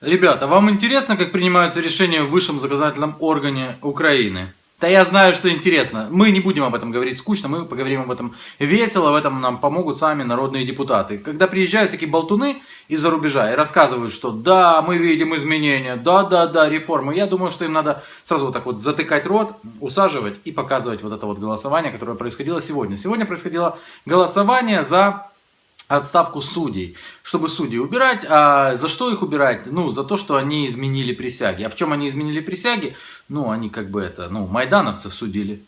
Ребята, вам интересно, как принимаются решения в высшем законодательном органе Украины? Да я знаю, что интересно. Мы не будем об этом говорить скучно, мы поговорим об этом весело, в этом нам помогут сами народные депутаты. Когда приезжают всякие болтуны из-за рубежа и рассказывают, что да, мы видим изменения, да, реформы, я думаю, что им надо сразу вот так вот затыкать рот, усаживать и показывать вот это вот голосование, которое происходило сегодня. Сегодня происходило голосование за отставку судей, чтобы судей убирать. А за что их убирать? Ну, за то, что они изменили присяги. А в чем они изменили присяги? Ну, они как бы это, майдановцев судили.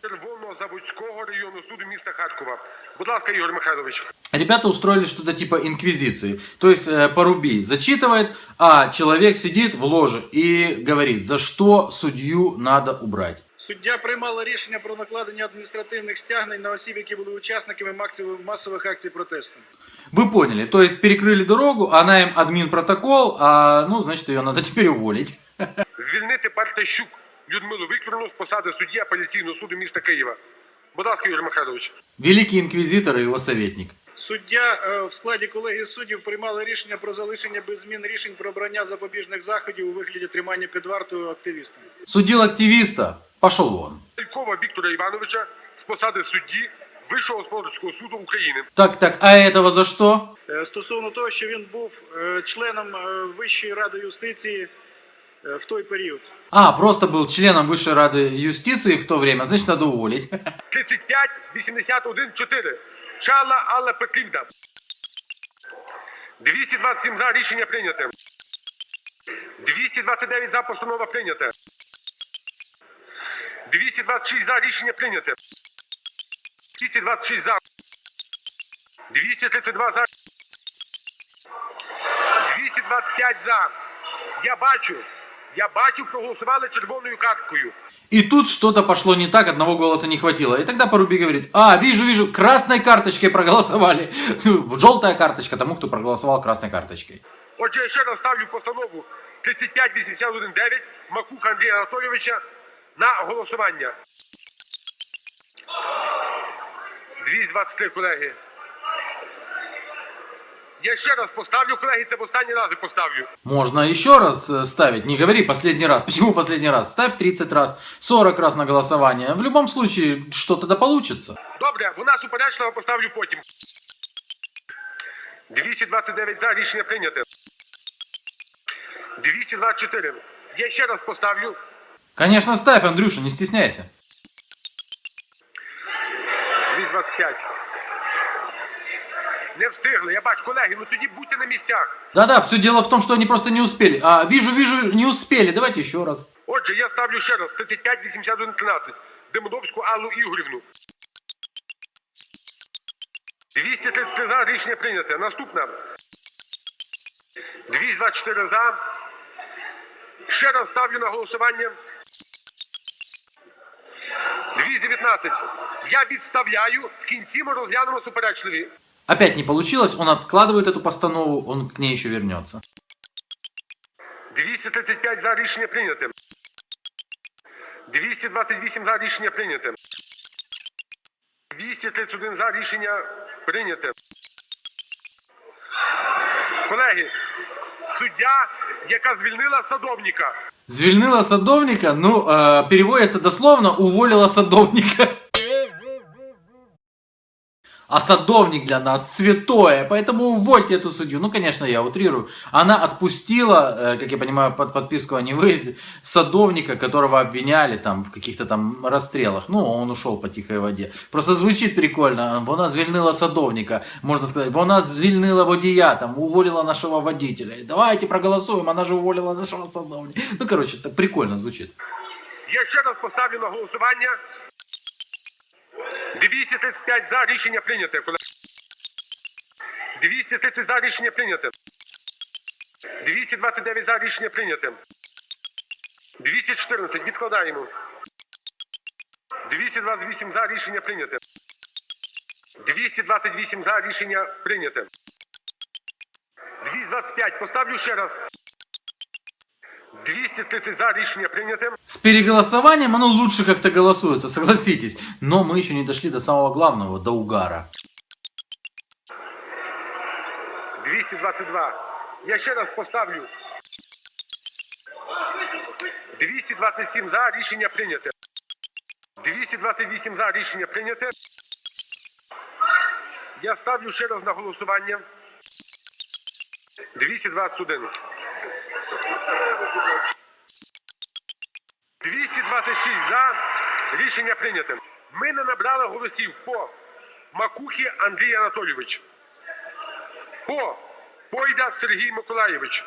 Заводського району суду міста Харкова. Будь ласка, Ігор Михайлович. Ребята устроили что-то типа инквизиции. То есть Парубий зачитывает, а человек сидит в ложе и говорит, за что судью надо убрать. Суддя приймала рішення про накладення адміністративних стягнень на осіб, які були учасниками масових акцій протесту. Вы поняли, то есть перекрыли дорогу, она им админпротокол, значит ее надо теперь уволить. Звільнити Партащук Людмилу Вікторовну з посади судді апеляційного суду міста Києва. Будь ласка, Ігор Михайлович. Великий инквизитор и его советник. Суддя в складі колегії суддів приймала рішення про залишення без змін рішень про обрання запобіжних заходів у вигляді тримання під вартою активістам. Судил активиста, пошел вон. Лялькова Віктора Івановича з посади судді Вищого господарського суду України. Так, а этого за что? Стосовно того, що він був членом Вищої ради юстиції в той період. Просто был членом Высшей Рады Юстиции в то время, значит надо уволить. 35-81-4. Чала Алла Петрівна. 227 за, рішення прийняте. 229 за, постанова прийнята. 226 за, рішення прийняте. 226 за. 232 за. 225 за. Я бачу, проголосували червоною карткою. И тут что-то пошло не так, одного голоса не хватило. И тогда Парубий говорит, вижу, красной карточкой проголосовали. Желтая карточка тому, кто проголосовал красной карточкой. Отже, я ще раз ставлю постанову 35-81-9 Макуха Андрія Анатолійовича на голосування. 223, колеги. Я ще раз поставлю, колеги, це в останні рази поставлю. Можно еще раз ставить, не говори последний раз. Почему последний раз? Ставь 30 раз, 40 раз на голосование. В любом случае, что-то да получится. Добре, вона суперечлива, поставлю потім. 229 за, рішення прийняте. 224. Я ще раз поставлю. Конечно, ставь, Андрюша, не стесняйся. 225. Не встигли, я бачу, колеги, тоді будьте на місцях. Да, все дело в том, что они просто не успели. Вижу, не успели, давайте еще раз. Отже, я ставлю ще раз 35-81-13 Демидовську Аллу Ігорівну. 233 за, рішення прийняте. Наступна. 224 за. Ще раз ставлю на голосування. 219. Я відставляю, в кінці ми розглянемо суперечливі. Опять не получилось, он откладывает эту постанову, он к ней еще вернется. 235 за, рішення прийняте. 228 за, рішення прийняте. 231 за, рішення прийняте. Колеги, суддя, яка звільнила садовника. Звільнила садовника, переводится дословно, уволила садовника. А садовник для нас святое, поэтому увольте эту судью. Конечно, я утрирую. Она отпустила, как я понимаю, под подписку о невыезде, садовника, которого обвиняли в каких-то расстрелах. Он ушел по тихой воде. Просто звучит прикольно. Вона звільнила садовника, можно сказать. Вона звільнила водія, уволила нашего водителя. Давайте проголосуем, она же уволила нашего садовника. Это прикольно звучит. Я ще раз поставлю на голосування. 235 за, рішення прийняте. 230 за, рішення прийняте. 229 за, рішення прийняте. 214, відкладаємо. 228 за, рішення прийняте. 228 за, рішення прийняте. 225, поставлю ще раз. 230 за, рішення прийняте. С переголосованием оно лучше как-то голосуется, согласитесь. Но мы еще не дошли до самого главного, до угара. 222. Я ще раз поставлю. 227 за, рішення прийняте. 228 за, рішення прийняте. Я ставлю ще раз на голосування. 221. 226 за, рішення прийняте. Ми не набрали голосів по Макухі Андрій Анатолійович, по Пойда Сергій Миколайович,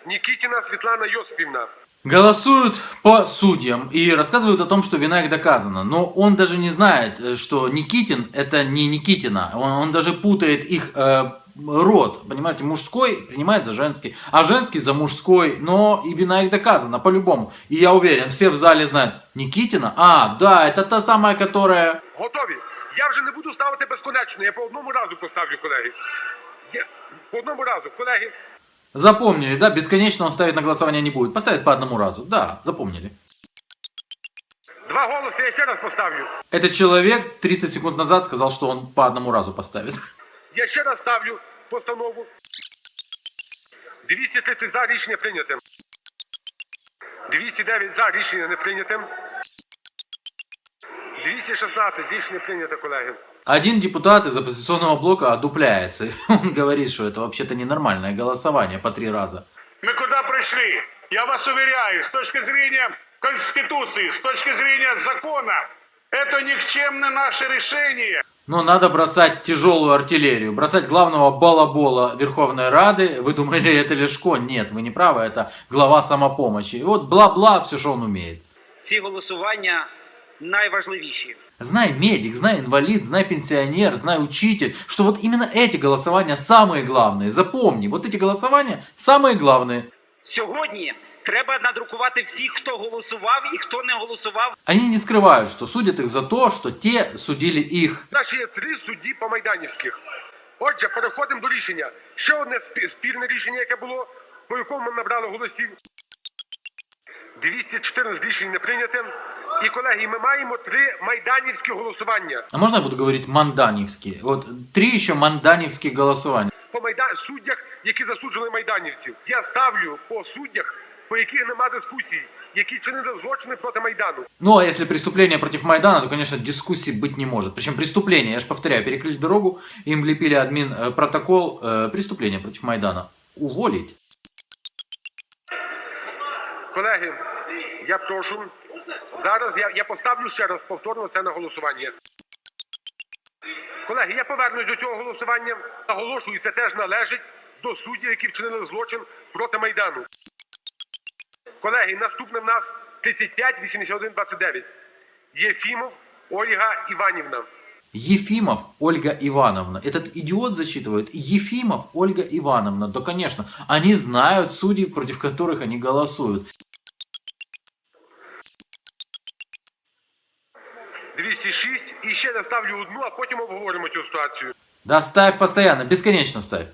Никитина Светлана Йосипівна. Голосуют по судьям и рассказывают о том, что вина их доказана. Но он даже не знает, что Никитин это не Никитина. Он даже путает их род. Понимаете, мужской принимает за женский, а женский за мужской. Но и вина их доказана по-любому. И я уверен, все в зале знают. Никитина? А, да, это та самая, которая... Готові? Я вже не буду ставити безконечно. Я по одному разу поставлю, колеги. По одному разу, колеги. Запомнили, да? Бесконечно он ставить на голосование не будет. Поставит по одному разу. Да, запомнили. 2 голоси я ще раз поставлю. Этот человек 30 секунд назад сказал, что он по одному разу поставит. Я ще раз ставлю постанову. 230 за, рішення прийняте. 209 за, рішення не прийняте. 216 рішення прийняте, колеги. Один депутат из оппозиционного блока одупляется. Он говорит, что это вообще-то ненормальное голосование по 3 раза. Мы куда пришли? Я вас уверяю, с точки зрения Конституции, с точки зрения закона, это никчемное наше решение. Но надо бросать тяжелую артиллерию, бросать главного балабола Верховной Рады. Вы думали, это Ляшко? Нет, вы не правы, это глава самопомощи. И вот бла-бла, все, что он умеет. Ці голосування найважливіші. Знай медик, знай инвалид, знай пенсионер, знай учитель, что вот именно эти голосования самые главные. Запомни, вот эти голосования самые главные. Сьогодні треба надрукувати всіх, хто голосував і хто не голосував. Они не скрывают, что судят их за то, что те судили их. У нас ще є 3 судді по майданівських. Отже, переходимо до рішення. Ще одне спірне рішення, яке було, по якому ми набрали голосів. 214 рішень не прийняте. І, колеги, ми маємо 3 майданівські голосування. А можно я буду говорить манданевские? Вот 3 еще манданевские голосования. По суддях, які засуджували майданівців. Я ставлю по суддях, по яких нема дискусій, які чинили злочини проти Майдану. Ну, а если преступление против Майдана, то, конечно, дискуссий быть не может. Причем преступление, я же повторяю, перекрыли дорогу, им влепили админ протокол, преступление против Майдана. Уволить. Колеги, я прошу, зараз я поставлю ще раз повторно це на голосування. Колеги, я повернусь до цього голосування. Наголошую, це теж належить до суддів, які вчинили злочин проти Майдану. Колеги, наступне в нас 35-81-29. Єфімов Ольга Іванівна. Ефимов Ольга Ивановна. Этот идиот зачитывает. Ефимов Ольга Ивановна. Да, конечно. Они знают судей, против которых они голосуют. 206. І ще доставлю одну, а потім обговоримо цю ситуацію. Да ставь постоянно, бесконечно ставь.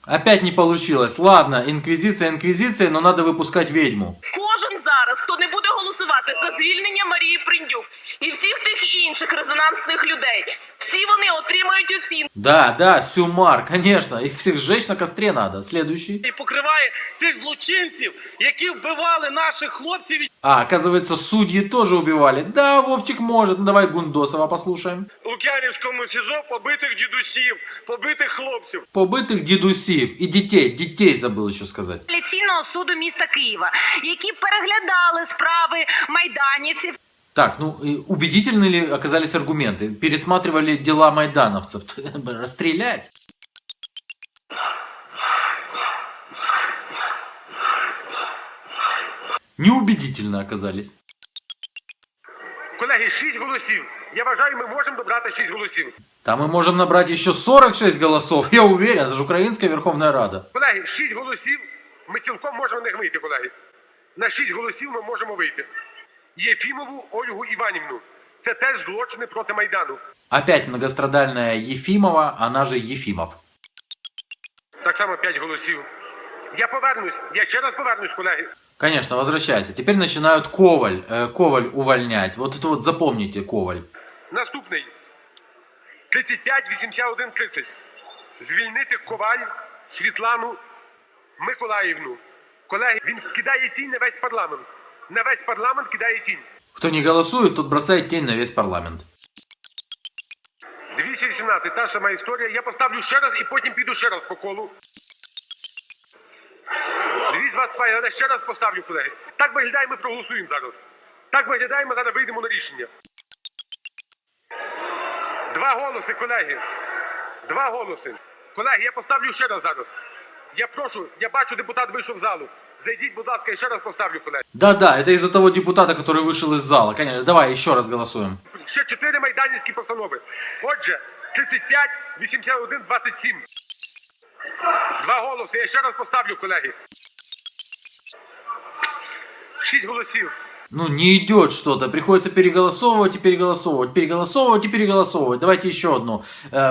Опять не получилось. Ладно, инквизиция, но надо выпускать ведьму. Кожен зараз, хто не буде голосувати за звільнення Марії Приндюк і всіх тих інших резонансних людей, всі вони отримають оцінку. Да, Сюмар, конечно. Их всех сжечь на костре надо. Следующий. І покриває цих злочинців, які вбивали наших хлопців. А, оказывается, судьи тоже убивали. Да, Вовчик может. Ну давай Гундосова послушаем. У Лук'янівському СІЗО побитих дідусів, побитих хлопців. Побитых дедусів и детей забыл еще сказать. Апеляційного суду міста Києва, які переглядали справи майданівців. Так, ну убедительны ли оказались аргументы? Пересматривали дела майдановцев. Расстрелять? Неубедительно оказались. Колеги, 6 голосів. Я вважаю, ми можемо добрати 6 голосів. Там мы можем набрать еще 46 голосов. Я уверен, это же Украинская Верховная Рада. Колеги, 6 голосів, ми цілком можемо на них вийти, колеги. На 6 голосів ми можемо вийти. Єфімову Ольгу Іванівну. Це теж злочини проти Майдану. Опять многострадальная Ефимова, она же Ефимов. Так само 5 голосів. Я ще раз повернусь, колеги. Конечно, возвращается. Теперь начинают Коваль увольнять. Вот это вот запомните, Коваль. Наступний. 35-81-30. Звільнити Коваль Світлану Миколаївну. Колеги, він кидає тінь на весь парламент. На весь парламент кидає тінь. Кто не голосует, тот бросает тень на весь парламент. 218, та ж сама історія. Я поставлю ще раз і потім піду ще раз по колу. 222, я ще раз поставлю, колеги. Так виглядає, ми проголосуємо зараз. Так виглядає, ми зараз вийдемо на рішення. 2 голоси, колеги. 2 голоси. Колеги, я поставлю ще раз зараз. Я прошу, я бачу, депутат вийшов з залу. Зайдіть, будь ласка, і ще раз поставлю, колеги. Да-да, это из-за того депутата, который вышел из зала. Конечно, давай еще раз голосуем. Ще 4 майданівські постанови. Отже, 35, 81, 27. 2 голоси. Я ще раз поставлю, колеги. 6 голосів. Ну, не идет что-то. Приходится переголосовывать и переголосовывать, переголосовывать и переголосовывать. Давайте еще одну.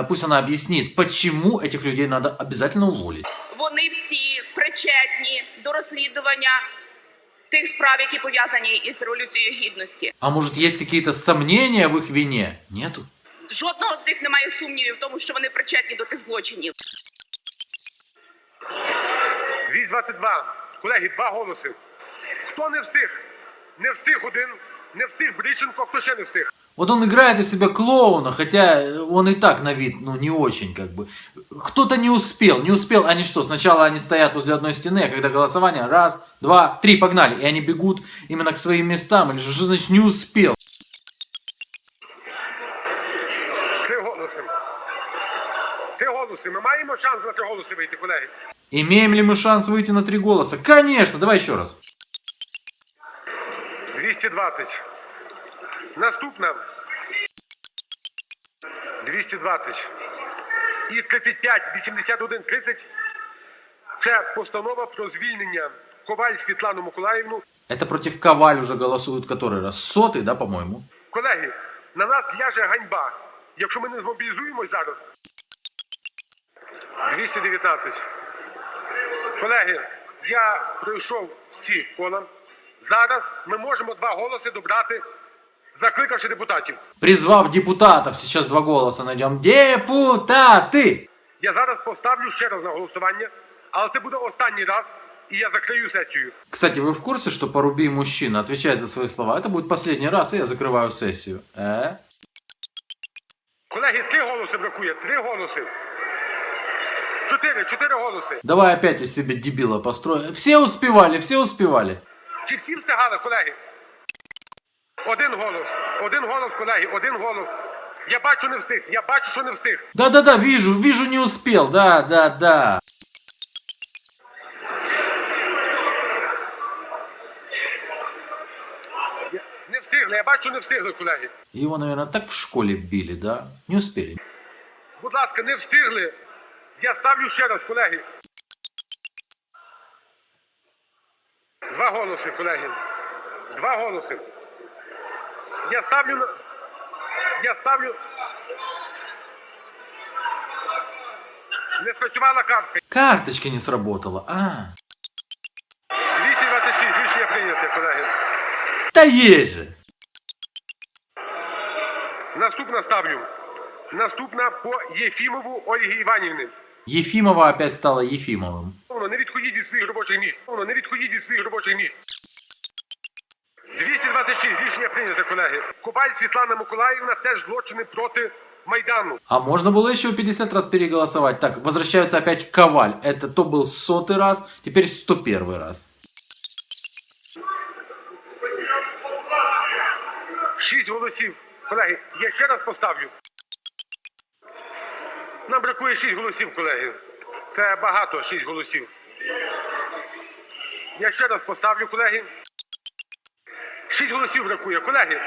Пусть она объяснит, почему этих людей надо обязательно уволить. Вони всі причетні до розслідування тих справ, які пов'язані із Революцією Гідності. А может, есть какие-то сомнения в их вине? Нету? Жодного з них немає сумнівів в тому, що вони причетні до тих злочинів. 222. Колеги, 2 голоси. Хто не встиг? Не встиг один, не встиг Бриченко, хто ще не встиг? Вот он играет из себя клоуна, хотя он и так на вид, ну, не очень, как бы. Кто-то не успел. Они что, сначала они стоят возле одной стены, а когда голосование, 1, 2, 3, погнали. И они бегут именно к своим местам. Или что значит не успел? 3 голоси. 3 голоси. Ми маємо шанс на 3 голоси вийти, колеги. Имеем ли мы шанс выйти на 3 голоса? Конечно, давай еще раз. 220. Наступна. 220. І 35, 81, 30. Це постанова про звільнення Коваль Світлану Миколаївну. Это против Коваль уже голосуют который раз? 100-й, да, по-моему? Колеги, на нас ляже ганьба, якщо ми не змобілізуємось зараз. 219. Колеги, я пройшов всі кола. Зараз ми можемо 2 голоси добрати, закликавши депутатів. Призвав депутатов, сейчас 2 голоса найдем. Депутаты! Я зараз поставлю ще раз на голосування, але це буде останній раз, і я закрию сесію. Кстати, вы в курсе, что Порубий мужчина отвечает за свои слова? Это будет последний раз, и я закрываю сессию. Колеги, 3 голоси бракує, 3 голоси. 4 голоси. Давай опять из себя дебила построю. Все успевали. Чи всі встигали, колеги? 1 голос, колеги, 1 голос. Я бачу, не встиг, я бачу, що не встиг. Да-да-да, вижу, не успел, да. Не встигли, я бачу, не встигли, колеги. Его, наверное, так в школе били, да? Не успели. Будь ласка, не встигли. Я ставлю ще раз, колеги. 2 голоси, колеги. 2 голоси. Я ставлю на... Не спрацювала картка. Карточка не сработала, 226, рішення прийняте, колеги. Да есть же! Наступна ставлю. Наступна по Єфімову Ольги Іванівни. Ефимова опять стала Ефимовым. Не відходіть від своїх робочих місць. 226, рішення прийняте, колеги. Коваль Світлана Миколаївна теж злочини проти Майдану. А можно было еще 50 раз переголосовать. Так, возвращаются опять Коваль. Это то был 100-й раз, теперь 101 раз. 6 голосів. Колеги, я ще раз поставлю. Нам бракує 6 голосів, колеги. Це багато, 6 голосів. Я ще раз поставлю, колеги. 6 голосів бракує, колеги.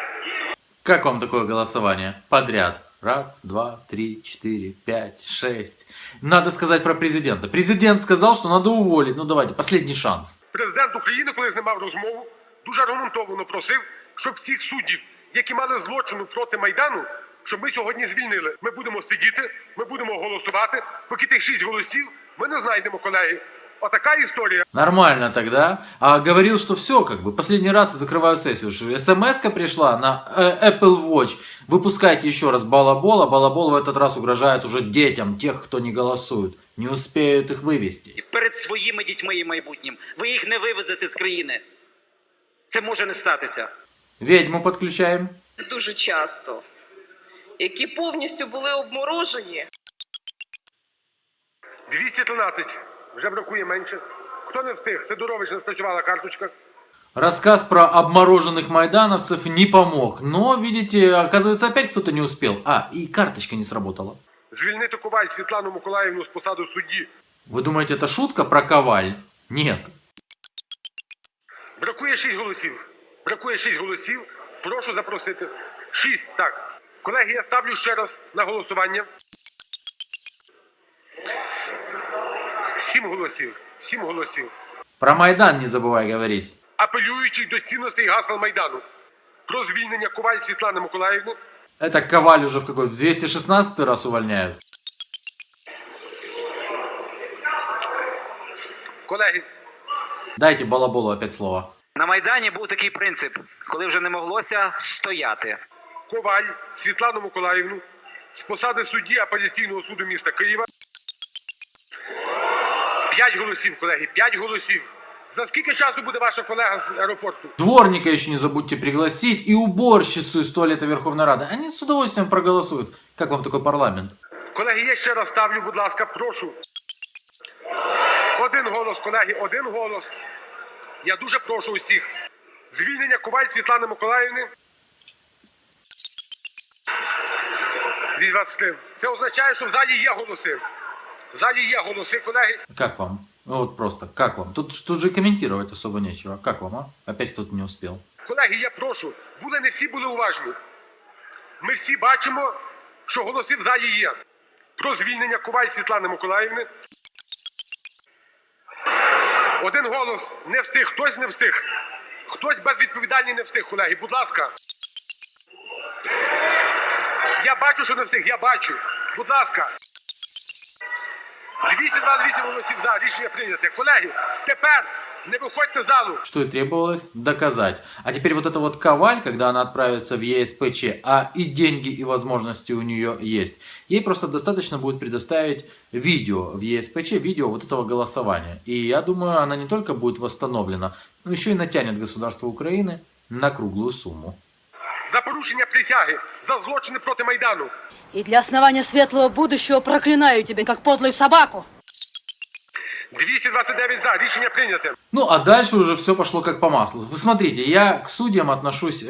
Как вам такое голосование? Подряд. 1, 2, 3, 4, 5, 6. Надо сказать про президента. Президент сказал, что надо уволить. Ну давайте, последний шанс. Президент України, коли знімав розмову, дуже аргументовано просив, щоб всіх суддів, які мали злочину проти Майдану, щоб ми сьогодні звільнили. Ми будемо сидіти, ми будемо голосувати, поки тих 6 голосів ми не знайдемо, колеги. Отака історія. Нормально тогда. А говорил, что все, как бы, последний раз и закрываю сессию. СМС-ка пришла на Apple Watch. Выпускайте еще раз балабол, а балабол в этот раз угрожает уже детям, тех, кто не голосует. Не успеют их вывести. І перед своїми дітьми і майбутнім. Ви їх не вивезете з країни. Це може не статися. Ведьму подключаем. Дуже часто, які повністю були обморожені. 213. Вже бракує менше. Хто не встиг? Сидорович, не спрацювала карточка. Рассказ про обмороженных майдановцев не помог. Но, видите, оказывается, опять кто-то не успел. А, и карточка не сработала. Звільнити Коваль Світлану Миколаївну з посаду судді. Вы думаете, это шутка про Коваль? Нет. Бракує 6 голосів. Бракує 6 голосів. Прошу запросити. 6, так. Колеги, я ставлю ще раз на голосування. 7 голосів. 7 голосів. Про Майдан не забывай говорить. Апелюючи до цінностей гасел Майдану. Про звільнення Коваль Світлани Миколаївни. Это Коваль уже в какой? В 216 раз увольняют? Колеги, Дайте балаболу опять слово. На Майдані був такий принцип, коли вже не моглося стояти. Коваль Світлану Миколаївну з посади судді апеляційного суду міста Києва. 5 голосів, колеги, 5 голосів. За скільки часу буде ваша колега з аеропорту? Дворника еще не забудьте пригласить и уборщицу из туалета Верховной Рады. Они с удовольствием проголосуют. Как вам такой парламент? Колеги, я ще раз ставлю, будь ласка, прошу. 1 голос, колеги, 1 голос. Я дуже прошу усіх. Звільнення Коваль Світлани Миколаївни. 223. Це означає, що в залі є голоси. В залі є голоси, колеги. Как вам? Ну вот просто, как вам? Тут же комментировать особо нечего. Как вам, а? Опять кто-то не успел. Колеги, я прошу. Не всі були уважні. Ми всі бачимо, що голоси в залі є. Про звільнення Коваль Світлани Миколаївни. 1 голос. Не встиг. Хтось не встиг. Хтось безвідповідальний не встиг, колеги. Будь ласка. Я бачу, що не встиг. Я бачу. Будь ласка. 228 голосів за. Рішення прийняте. Колеги, тепер не виходьте з залу. Что и требовалось доказать. А теперь вот эта вот Коваль, когда она отправится в ЕСПЧ, а и деньги, и возможности у нее есть, ей просто достаточно будет предоставить видео в ЕСПЧ, видео вот этого голосования. И я думаю, она не только будет восстановлена, но еще и натянет государство Украины на круглую сумму. За порушення присяги. За злочини проти Майдану. И для основания светлого будущего проклинаю тебя, как подлую собаку. 229 за. Рішення прийняте. Ну, а дальше уже все пошло как по маслу. Вы смотрите, я к судьям отношусь,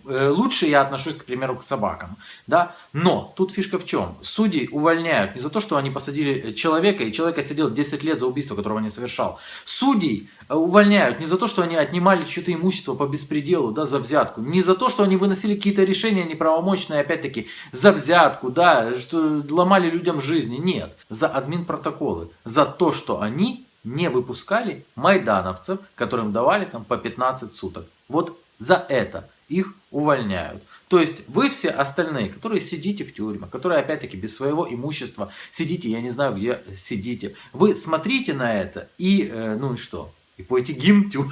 лучше я отношусь, к примеру, к собакам, да, но тут фишка в чем? Судей увольняют не за то, что они посадили человека, и человек отсидел 10 лет за убийство, которого не совершал. Судей увольняют не за то, что они отнимали чье-то имущество по беспределу, да, за взятку, не за то, что они выносили какие-то решения неправомочные, опять-таки, за взятку, да, что ломали людям жизни, нет, за админпротоколы, за то, что они не выпускали майдановцев, которым давали там по 15 суток. Вот за это их увольняют. То есть вы все остальные, которые сидите в тюрьмах, которые опять-таки без своего имущества сидите, я не знаю где сидите, вы смотрите на это и, ну и что? И пойте гимн тю.